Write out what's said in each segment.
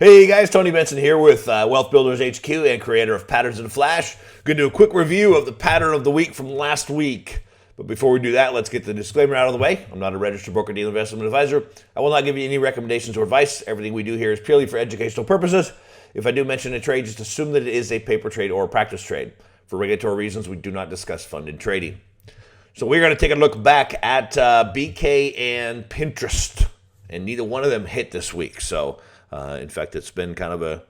Hey guys, Tony Benson here with Wealth Builders HQ and creator of Patterns in a Flash. Going to do a quick review of the pattern of the week from last week. But before we do that, let's get the disclaimer out of the way. I'm not a registered broker-dealer investment advisor. I will not give you any recommendations or advice. Everything we do here is purely for educational purposes. If I do mention a trade, just assume that it is a paper trade or a practice trade. For regulatory reasons, we do not discuss funded trading. So we're going to take a look back at BK and Pinterest. And neither one of them hit this week. So, in fact, it's been kind of a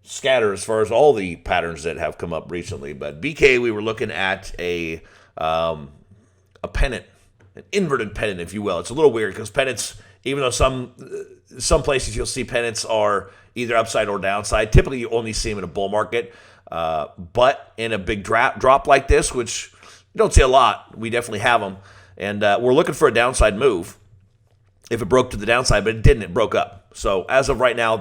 scatter as far as all the patterns that have come up recently. But BK, we were looking at a pennant, an inverted pennant, if you will. It's a little weird because pennants, even though some places you'll see pennants are either upside or downside, typically you only see them in a bull market. But in a big drop like this, which you don't see a lot, we definitely have them. And we're looking for a downside move. If it broke to the downside, but it didn't, it broke up. So as of right now,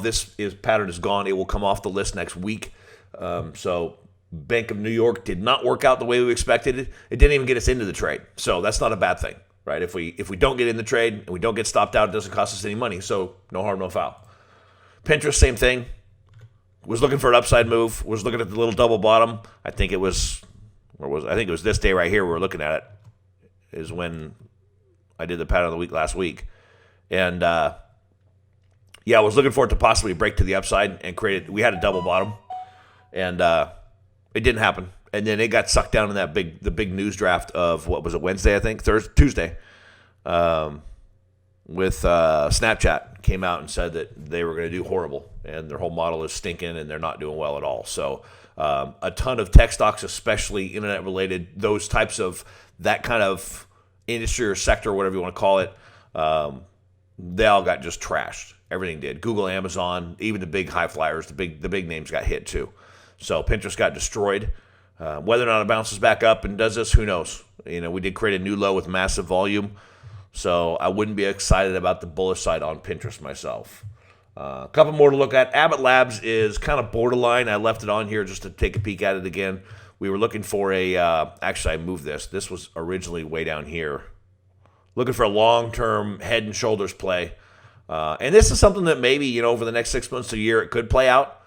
pattern is gone. It will come off the list next week. So Bank of New York did not work out the way we expected it. It didn't even get us into the trade. So that's not a bad thing, right? If we don't get in the trade and we don't get stopped out, it doesn't cost us any money. So no harm, no foul. Pinterest, same thing. Was looking for an upside move. Was looking at the little double bottom. I think it was this day right here we were looking at it, is when I did the pattern of the week last week. And, I was looking for it to possibly break to the upside and we had a double bottom, and it didn't happen. And then it got sucked down in the big news draft of, what was it, Wednesday, I think? Tuesday, with Snapchat came out and said that they were going to do horrible, and their whole model is stinking, and they're not doing well at all. So a ton of tech stocks, especially internet-related, those types of, that kind of industry or sector, whatever you want to call it, they all got just trashed. Everything did. Google, Amazon, even the big high flyers, the big names got hit too. So Pinterest got destroyed. Whether or not it bounces back up and does this, who knows? We did create a new low with massive volume. So I wouldn't be excited about the bullish side on Pinterest myself. A couple more to look at. Abbott Labs is kind of borderline. I left it on here just to take a peek at it again. We were looking for actually I moved this. This was originally way down here. Looking for a long-term head and shoulders play. And this is something that maybe, over the next 6 months to a year, it could play out.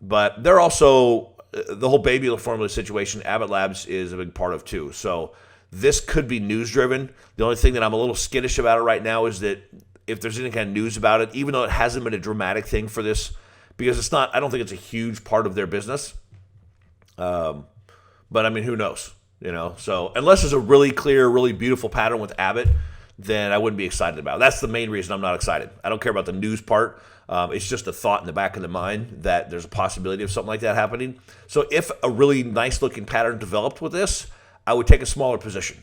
But they're also, the whole baby formula situation, Abbott Labs is a big part of too. So this could be news-driven. The only thing that I'm a little skittish about it right now is that if there's any kind of news about it, even though it hasn't been a dramatic thing for this, because it's not, I don't think it's a huge part of their business. But I mean, who knows? So unless there's a really clear, really beautiful pattern with Abbott, then I wouldn't be excited about it. That's the main reason I'm not excited. I don't care about the news part. It's just a thought in the back of the mind that there's a possibility of something like that happening. So if a really nice-looking pattern developed with this, I would take a smaller position.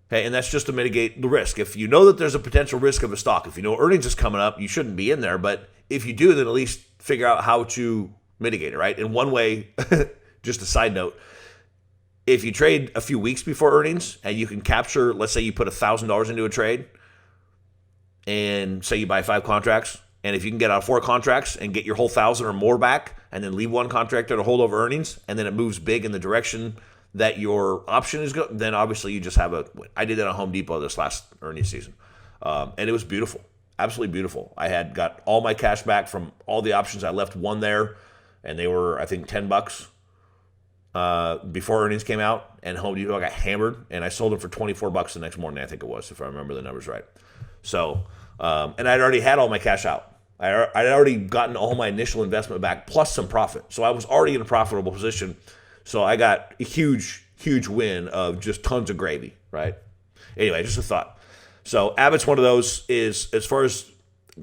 Okay, and that's just to mitigate the risk. If you know that there's a potential risk of a stock, if you know earnings is coming up, you shouldn't be in there. But if you do, then at least figure out how to mitigate it, right? In one way, just a side note, if you trade a few weeks before earnings and you can capture, let's say you put $1,000 into a trade and say you buy 5 contracts, and if you can get out 4 contracts and get your whole 1,000 or more back and then leave 1 contract there to hold over earnings, and then it moves big in the direction that your option is going, then obviously you just have a win. I did that at Home Depot this last earnings season, and it was beautiful, absolutely beautiful. I had got all my cash back from all the options. I left 1 there, and they were, I think, $10. Before earnings came out, and Home Depot got hammered, and I sold them for $24 the next morning, I think it was, if I remember the numbers right. So, and I'd already had all my cash out. I'd already gotten all my initial investment back, plus some profit. So I was already in a profitable position. So I got a huge, huge win of just tons of gravy, right? Anyway, just a thought. So Abbott's one of those, is as far as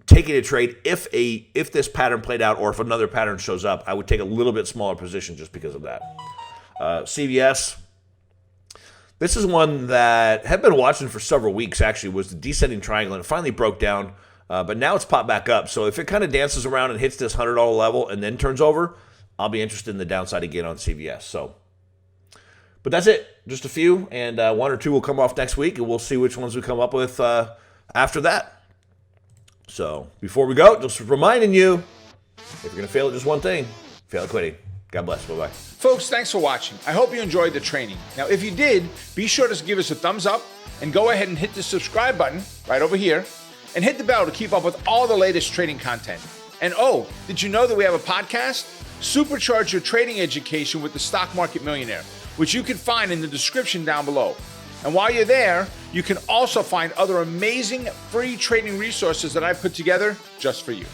taking a trade, if this pattern played out or if another pattern shows up, I would take a little bit smaller position just because of that. CVS, this is one that had been watching for several weeks, actually, was the descending triangle, and it finally broke down, but now it's popped back up. So if it kind of dances around and hits this $100 level and then turns over, I'll be interested in the downside again on CVS. So, but that's it. Just a few, and 1 or 2 will come off next week, and we'll see which ones we come up with after that. So before we go, just reminding you, if you're going to fail at just one thing, fail at quitting. God bless. Bye-bye. Folks, thanks for watching. I hope you enjoyed the training. Now, if you did, be sure to give us a thumbs up and go ahead and hit the subscribe button right over here. and hit the bell to keep up with all the latest trading content. And oh, did you know that we have a podcast? Supercharge your trading education with the Stock Market Millionaire, which you can find in the description down below. And while you're there, you can also find other amazing free trading resources that I've put together just for you.